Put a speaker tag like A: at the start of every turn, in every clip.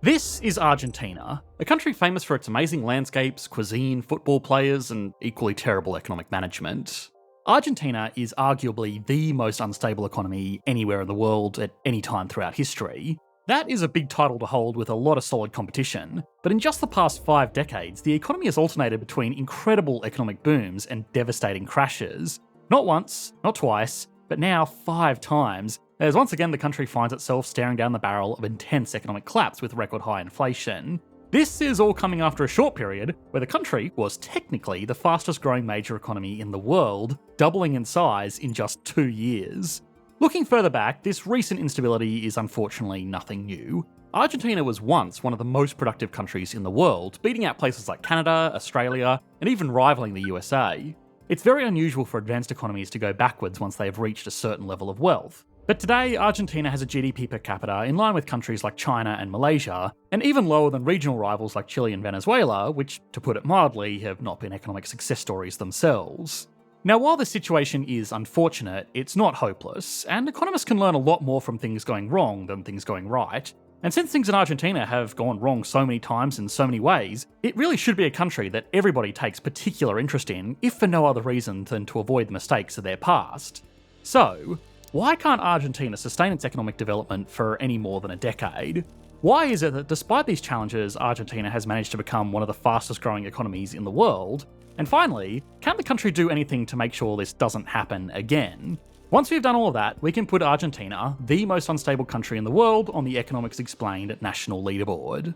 A: This is Argentina, a country famous for its amazing landscapes, cuisine, football players, and equally terrible economic management. Argentina is arguably the most unstable economy anywhere in the world at any time throughout history. That is a big title to hold with a lot of solid competition, but in just the past 5 decades, the economy has alternated between incredible economic booms and devastating crashes. Not once, not twice, but now 5 times, as once again the country finds itself staring down the barrel of intense economic collapse with record high inflation. This is all coming after a short period where the country was technically the fastest growing major economy in the world, doubling in size in just 2 years. Looking further back, this recent instability is unfortunately nothing new. Argentina was once one of the most productive countries in the world, beating out places like Canada, Australia, and even rivaling the USA. It's very unusual for advanced economies to go backwards once they have reached a certain level of wealth. But today, Argentina has a GDP per capita in line with countries like China and Malaysia, and even lower than regional rivals like Chile and Venezuela, which, to put it mildly, have not been economic success stories themselves. Now, while the situation is unfortunate, it's not hopeless, and economists can learn a lot more from things going wrong than things going right. And since things in Argentina have gone wrong so many times in so many ways, it really should be a country that everybody takes particular interest in, if for no other reason than to avoid the mistakes of their past. So, why can't Argentina sustain its economic development for any more than a decade? Why is it that despite these challenges, Argentina has managed to become one of the fastest growing economies in the world? And finally, can the country do anything to make sure this doesn't happen again? Once we've done all of that, we can put Argentina, the most unstable country in the world, on the Economics Explained national leaderboard.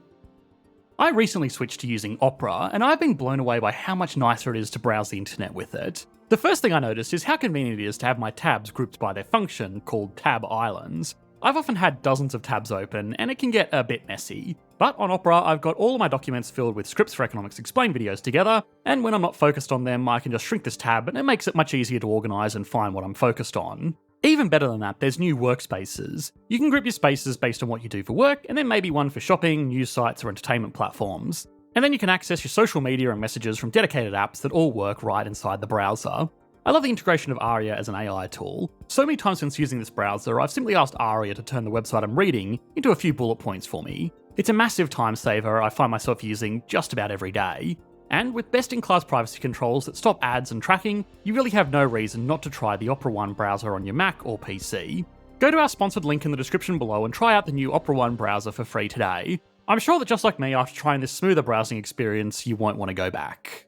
A: I recently switched to using Opera, and I've been blown away by how much nicer it is to browse the internet with it. The first thing I noticed is how convenient it is to have my tabs grouped by their function, called tab islands. I've often had dozens of tabs open, and it can get a bit messy. But on Opera, I've got all of my documents filled with scripts for Economics Explained videos together, and when I'm not focused on them, I can just shrink this tab, and it makes it much easier to organise and find what I'm focused on. Even better than that, there's new workspaces. You can group your spaces based on what you do for work, and then maybe one for shopping, news sites, or entertainment platforms. And then you can access your social media and messages from dedicated apps that all work right inside the browser. I love the integration of Aria as an AI tool. So many times since using this browser, I've simply asked Aria to turn the website I'm reading into a few bullet points for me. It's a massive time saver I find myself using just about every day. And with best-in-class privacy controls that stop ads and tracking, you really have no reason not to try the Opera One browser on your Mac or PC. Go to our sponsored link in the description below and try out the new Opera One browser for free today. I'm sure that just like me, after trying this smoother browsing experience, you won't want to go back.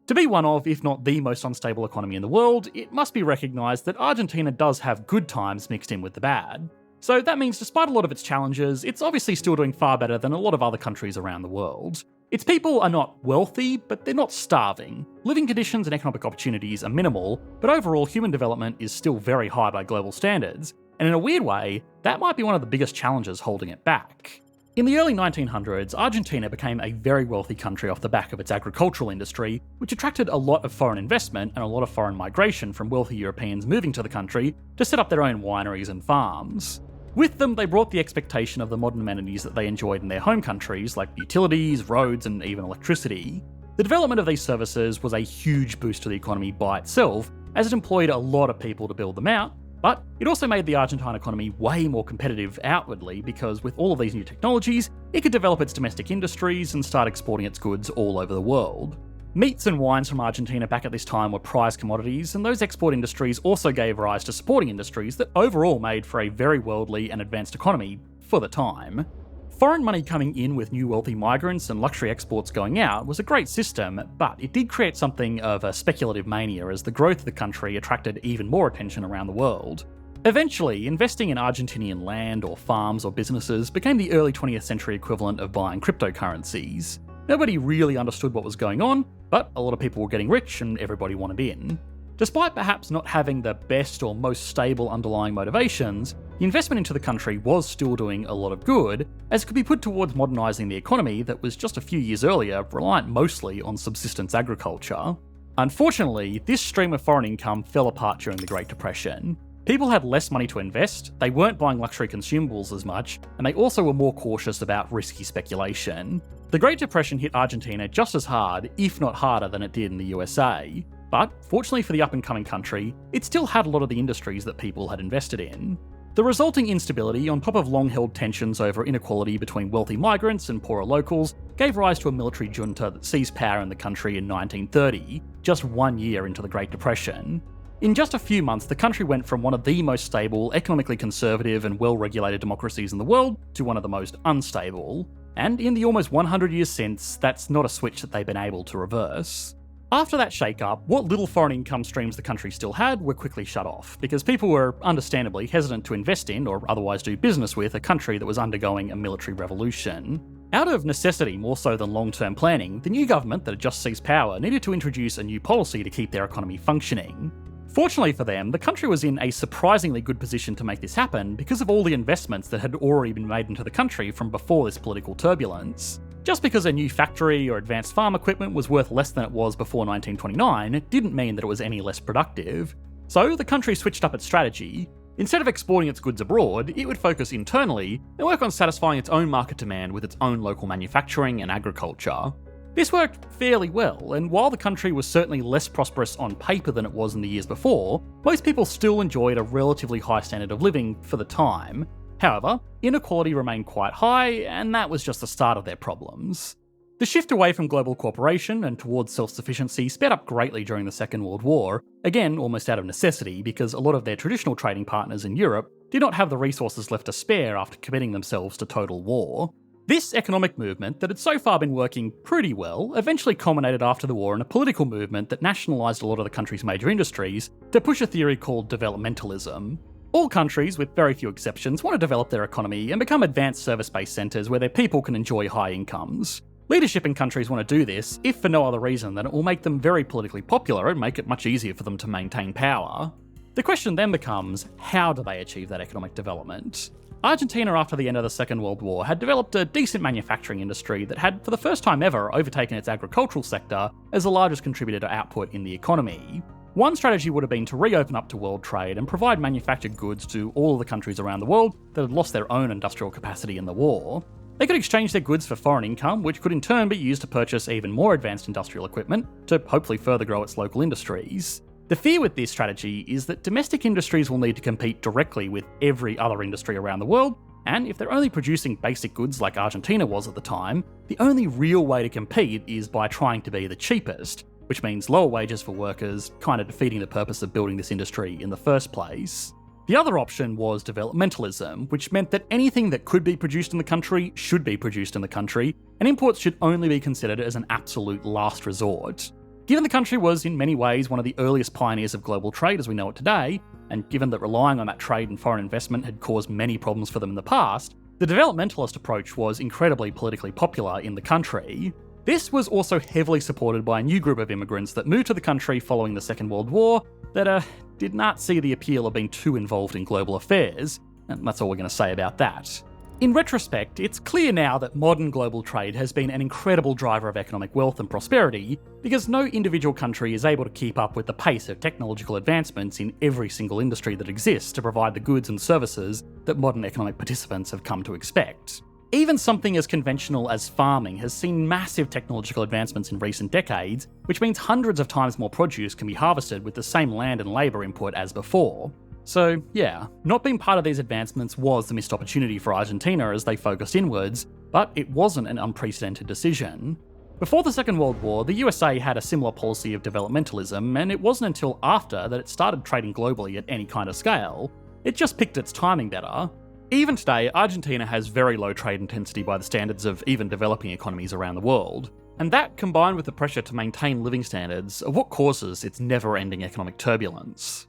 A: To be one of, if not the most unstable economy in the world, it must be recognised that Argentina does have good times mixed in with the bad. So that means despite a lot of its challenges, it's obviously still doing far better than a lot of other countries around the world. Its people are not wealthy, but they're not starving. Living conditions and economic opportunities are minimal, but overall human development is still very high by global standards, and in a weird way, that might be one of the biggest challenges holding it back. In the early 1900s, Argentina became a very wealthy country off the back of its agricultural industry, which attracted a lot of foreign investment and a lot of foreign migration from wealthy Europeans moving to the country to set up their own wineries and farms. With them, they brought the expectation of the modern amenities that they enjoyed in their home countries, like utilities, roads, and even electricity. The development of these services was a huge boost to the economy by itself, as it employed a lot of people to build them out, but it also made the Argentine economy way more competitive outwardly because with all of these new technologies, it could develop its domestic industries and start exporting its goods all over the world. Meats and wines from Argentina back at this time were prized commodities, and those export industries also gave rise to supporting industries that overall made for a very worldly and advanced economy for the time. Foreign money coming in with new wealthy migrants and luxury exports going out was a great system, but it did create something of a speculative mania as the growth of the country attracted even more attention around the world. Eventually, investing in Argentinian land or farms or businesses became the early 20th century equivalent of buying cryptocurrencies. Nobody really understood what was going on, but a lot of people were getting rich and everybody wanted in. Despite perhaps not having the best or most stable underlying motivations, the investment into the country was still doing a lot of good, as it could be put towards modernising the economy that was just a few years earlier reliant mostly on subsistence agriculture. Unfortunately, this stream of foreign income fell apart during the Great Depression. People had less money to invest, they weren't buying luxury consumables as much, and they also were more cautious about risky speculation. The Great Depression hit Argentina just as hard, if not harder than it did in the USA. But fortunately for the up-and-coming country, it still had a lot of the industries that people had invested in. The resulting instability, on top of long-held tensions over inequality between wealthy migrants and poorer locals, gave rise to a military junta that seized power in the country in 1930, just 1 year into the Great Depression. In just a few months, the country went from one of the most stable, economically conservative and well-regulated democracies in the world to one of the most unstable. And in the almost 100 years since, that's not a switch that they've been able to reverse. After that shake-up, what little foreign income streams the country still had were quickly shut off, because people were understandably hesitant to invest in or otherwise do business with a country that was undergoing a military revolution. Out of necessity more so than long-term planning, the new government that had just seized power needed to introduce a new policy to keep their economy functioning. Fortunately for them, the country was in a surprisingly good position to make this happen because of all the investments that had already been made into the country from before this political turbulence. Just because a new factory or advanced farm equipment was worth less than it was before 1929 didn't mean that it was any less productive. So the country switched up its strategy. Instead of exporting its goods abroad, it would focus internally and work on satisfying its own market demand with its own local manufacturing and agriculture. This worked fairly well, and while the country was certainly less prosperous on paper than it was in the years before, most people still enjoyed a relatively high standard of living for the time. However, inequality remained quite high, and that was just the start of their problems. The shift away from global cooperation and towards self-sufficiency sped up greatly during the Second World War, again almost out of necessity because a lot of their traditional trading partners in Europe did not have the resources left to spare after committing themselves to total war. This economic movement that had so far been working pretty well eventually culminated after the war in a political movement that nationalised a lot of the country's major industries to push a theory called Developmentalism. All countries, with very few exceptions, want to develop their economy and become advanced service-based centres where their people can enjoy high incomes. Leadership in countries want to do this, if for no other reason than it will make them very politically popular and make it much easier for them to maintain power. The question then becomes, how do they achieve that economic development? Argentina, after the end of the Second World War, had developed a decent manufacturing industry that had, for the first time ever, overtaken its agricultural sector as the largest contributor to output in the economy. One strategy would have been to reopen up to world trade and provide manufactured goods to all of the countries around the world that had lost their own industrial capacity in the war. They could exchange their goods for foreign income, which could in turn be used to purchase even more advanced industrial equipment to hopefully further grow its local industries. The fear with this strategy is that domestic industries will need to compete directly with every other industry around the world, and if they're only producing basic goods like Argentina was at the time, the only real way to compete is by trying to be the cheapest, which means lower wages for workers, kind of defeating the purpose of building this industry in the first place. The other option was developmentalism, which meant that anything that could be produced in the country should be produced in the country, and imports should only be considered as an absolute last resort. Given the country was in many ways one of the earliest pioneers of global trade as we know it today, and given that relying on that trade and foreign investment had caused many problems for them in the past, the developmentalist approach was incredibly politically popular in the country. This was also heavily supported by a new group of immigrants that moved to the country following the Second World War that did not see the appeal of being too involved in global affairs, and that's all we're going to say about that. In retrospect, it's clear now that modern global trade has been an incredible driver of economic wealth and prosperity because no individual country is able to keep up with the pace of technological advancements in every single industry that exists to provide the goods and services that modern economic participants have come to expect. Even something as conventional as farming has seen massive technological advancements in recent decades, which means hundreds of times more produce can be harvested with the same land and labour input as before. So yeah, not being part of these advancements was the missed opportunity for Argentina as they focused inwards, but it wasn't an unprecedented decision. Before the Second World War, the USA had a similar policy of developmentalism, and it wasn't until after that it started trading globally at any kind of scale. It just picked its timing better. Even today, Argentina has very low trade intensity by the standards of even developing economies around the world. And that, combined with the pressure to maintain living standards, are what causes its never-ending economic turbulence.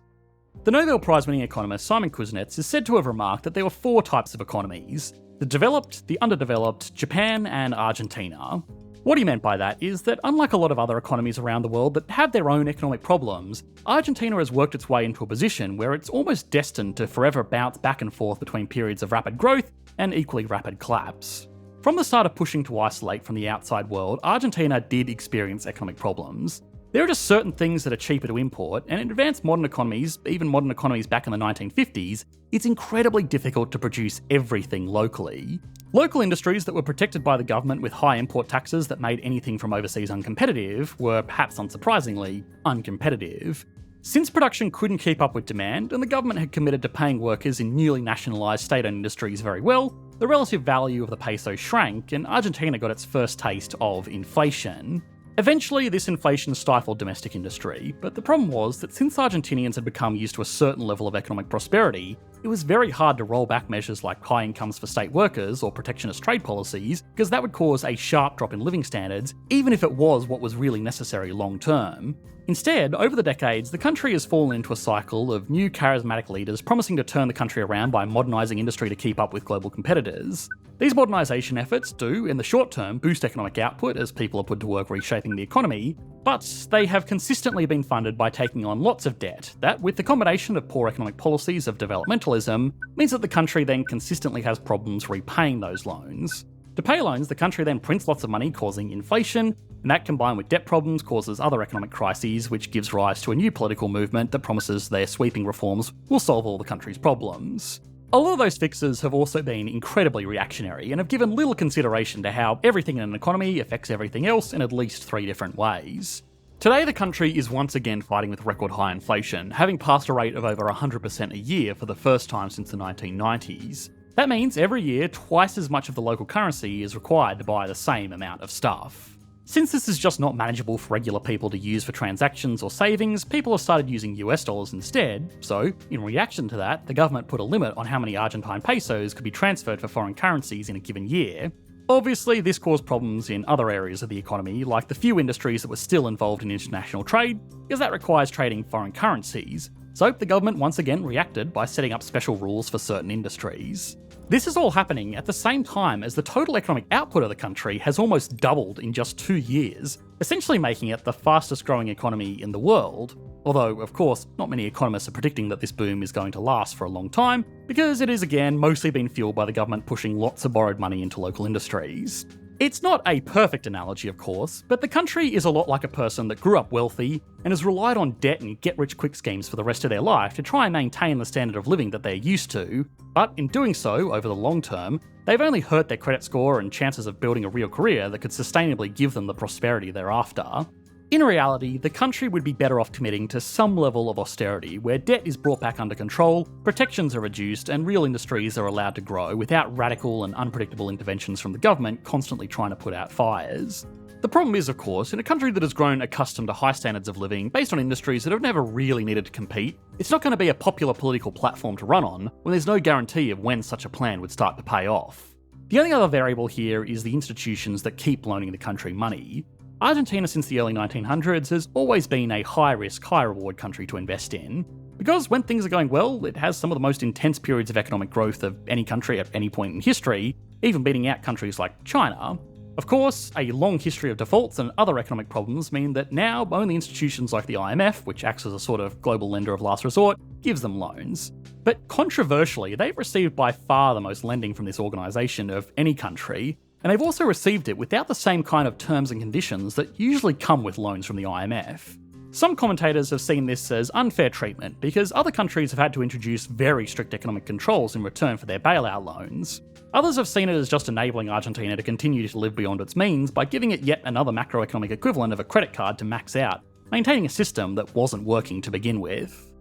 A: The Nobel Prize-winning economist Simon Kuznets is said to have remarked that there were 4 types of economies: the developed, the underdeveloped, Japan, and Argentina. What he meant by that is that unlike a lot of other economies around the world that have their own economic problems, Argentina has worked its way into a position where it's almost destined to forever bounce back and forth between periods of rapid growth and equally rapid collapse. From the start of pushing to isolate from the outside world, Argentina did experience economic problems. There are just certain things that are cheaper to import, and in advanced modern economies, even modern economies back in the 1950s, it's incredibly difficult to produce everything locally. Local industries that were protected by the government with high import taxes that made anything from overseas uncompetitive were, perhaps unsurprisingly, uncompetitive. Since production couldn't keep up with demand, and the government had committed to paying workers in newly nationalised state-owned industries very well, the relative value of the peso shrank, and Argentina got its first taste of inflation. Eventually, this inflation stifled domestic industry, but the problem was that since Argentinians had become used to a certain level of economic prosperity, it was very hard to roll back measures like high incomes for state workers or protectionist trade policies, because that would cause a sharp drop in living standards, even if it was what was really necessary long term. Instead, over the decades, the country has fallen into a cycle of new charismatic leaders promising to turn the country around by modernising industry to keep up with global competitors. These modernisation efforts do, in the short term, boost economic output as people are put to work reshaping the economy, but they have consistently been funded by taking on lots of debt that, with the combination of poor economic policies of developmentalism, means that the country then consistently has problems repaying those loans. To pay loans, the country then prints lots of money, causing inflation, and that combined with debt problems causes other economic crises, which gives rise to a new political movement that promises their sweeping reforms will solve all the country's problems. A lot of those fixes have also been incredibly reactionary and have given little consideration to how everything in an economy affects everything else in at least 3 different ways. Today, the country is once again fighting with record high inflation, having passed a rate of over 100% a year for the first time since the 1990s. That means every year, twice as much of the local currency is required to buy the same amount of stuff. Since this is just not manageable for regular people to use for transactions or savings, people have started using US dollars instead, so, in reaction to that, the government put a limit on how many Argentine pesos could be transferred for foreign currencies in a given year. Obviously, this caused problems in other areas of the economy, like the few industries that were still involved in international trade, because that requires trading foreign currencies. So the government once again reacted by setting up special rules for certain industries. This is all happening at the same time as the total economic output of the country has almost doubled in just 2 years, essentially making it the fastest growing economy in the world. Although, of course, not many economists are predicting that this boom is going to last for a long time, because it is again mostly been fueled by the government pushing lots of borrowed money into local industries. It's not a perfect analogy, of course, but the country is a lot like a person that grew up wealthy and has relied on debt and get-rich-quick schemes for the rest of their life to try and maintain the standard of living that they're used to, but in doing so, over the long term, they've only hurt their credit score and chances of building a real career that could sustainably give them the prosperity they're after. In reality, the country would be better off committing to some level of austerity where debt is brought back under control, protections are reduced, and real industries are allowed to grow without radical and unpredictable interventions from the government constantly trying to put out fires. The problem is, of course, in a country that has grown accustomed to high standards of living based on industries that have never really needed to compete, it's not going to be a popular political platform to run on when there's no guarantee of when such a plan would start to pay off. The only other variable here is the institutions that keep loaning the country money. Argentina since the early 1900s has always been a high-risk, high-reward country to invest in, because when things are going well, it has some of the most intense periods of economic growth of any country at any point in history, even beating out countries like China. Of course, a long history of defaults and other economic problems mean that now only institutions like the IMF, which acts as a sort of global lender of last resort, gives them loans. But controversially, they've received by far the most lending from this organisation of any country, and they've also received it without the same kind of terms and conditions that usually come with loans from the IMF. Some commentators have seen this as unfair treatment because other countries have had to introduce very strict economic controls in return for their bailout loans. Others have seen it as just enabling Argentina to continue to live beyond its means by giving it yet another macroeconomic equivalent of a credit card to max out, maintaining a system that wasn't working to begin with.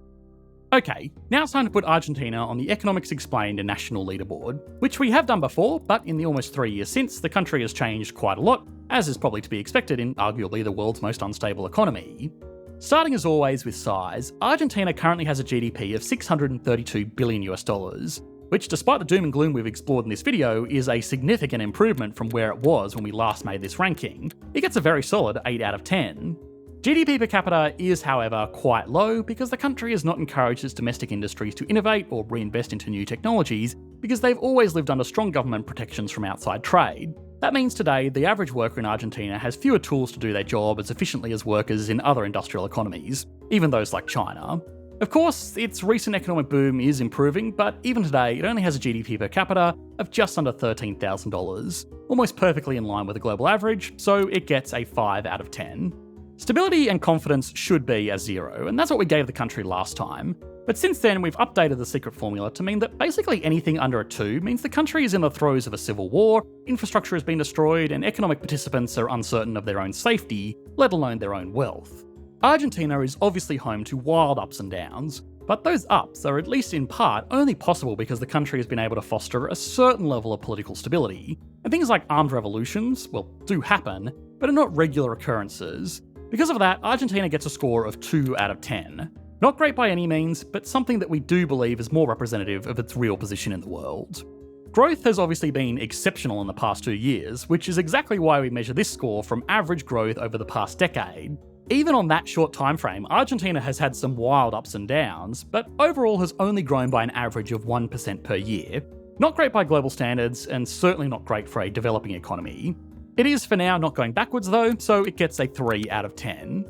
A: Okay, now it's time to put Argentina on the Economics Explained national leaderboard, which we have done before, but in the almost 3 years since, the country has changed quite a lot, as is probably to be expected in arguably the world's most unstable economy. Starting as always with size, Argentina currently has a GDP of $632 billion, which despite the doom and gloom we've explored in this video, is a significant improvement from where it was when we last made this ranking. It gets a very solid 8 out of 10. GDP per capita is, however, quite low because the country has not encouraged its domestic industries to innovate or reinvest into new technologies because they've always lived under strong government protections from outside trade. That means today, the average worker in Argentina has fewer tools to do their job as efficiently as workers in other industrial economies, even those like China. Of course, its recent economic boom is improving, but even today, it only has a GDP per capita of just under $13,000, almost perfectly in line with the global average, so it gets a 5 out of 10. Stability and confidence should be a 0, and that's what we gave the country last time. But since then, we've updated the secret formula to mean that basically anything under a 2 means the country is in the throes of a civil war, infrastructure has been destroyed, and economic participants are uncertain of their own safety, let alone their own wealth. Argentina is obviously home to wild ups and downs, but those ups are at least in part only possible because the country has been able to foster a certain level of political stability. And things like armed revolutions, well, do happen, but are not regular occurrences. Because of that, Argentina gets a score of 2 out of 10. Not great by any means, but something that we do believe is more representative of its real position in the world. Growth has obviously been exceptional in the past 2 years, which is exactly why we measure this score from average growth over the past decade. Even on that short time frame, Argentina has had some wild ups and downs, but overall has only grown by an average of 1% per year. Not great by global standards, and certainly not great for a developing economy. It is for now not going backwards though, so it gets a 3 out of 10.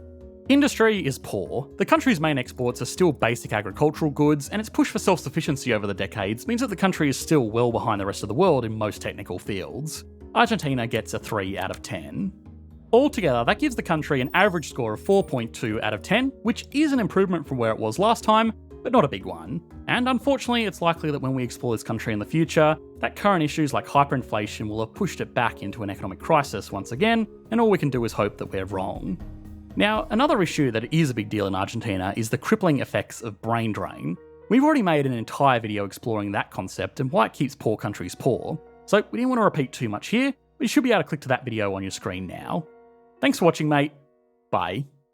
A: Industry is poor. The country's main exports are still basic agricultural goods, and its push for self-sufficiency over the decades means that the country is still well behind the rest of the world in most technical fields. Argentina gets a 3 out of 10. Altogether, that gives the country an average score of 4.2 out of 10, which is an improvement from where it was last time, but not a big one. And unfortunately, it's likely that when we explore this country in the future, that current issues like hyperinflation will have pushed it back into an economic crisis once again, and all we can do is hope that we're wrong. Now, another issue that is a big deal in Argentina is the crippling effects of brain drain. We've already made an entire video exploring that concept and why it keeps poor countries poor, so we didn't want to repeat too much here, but you should be able to click to that video on your screen now. Thanks for watching, mate. Bye.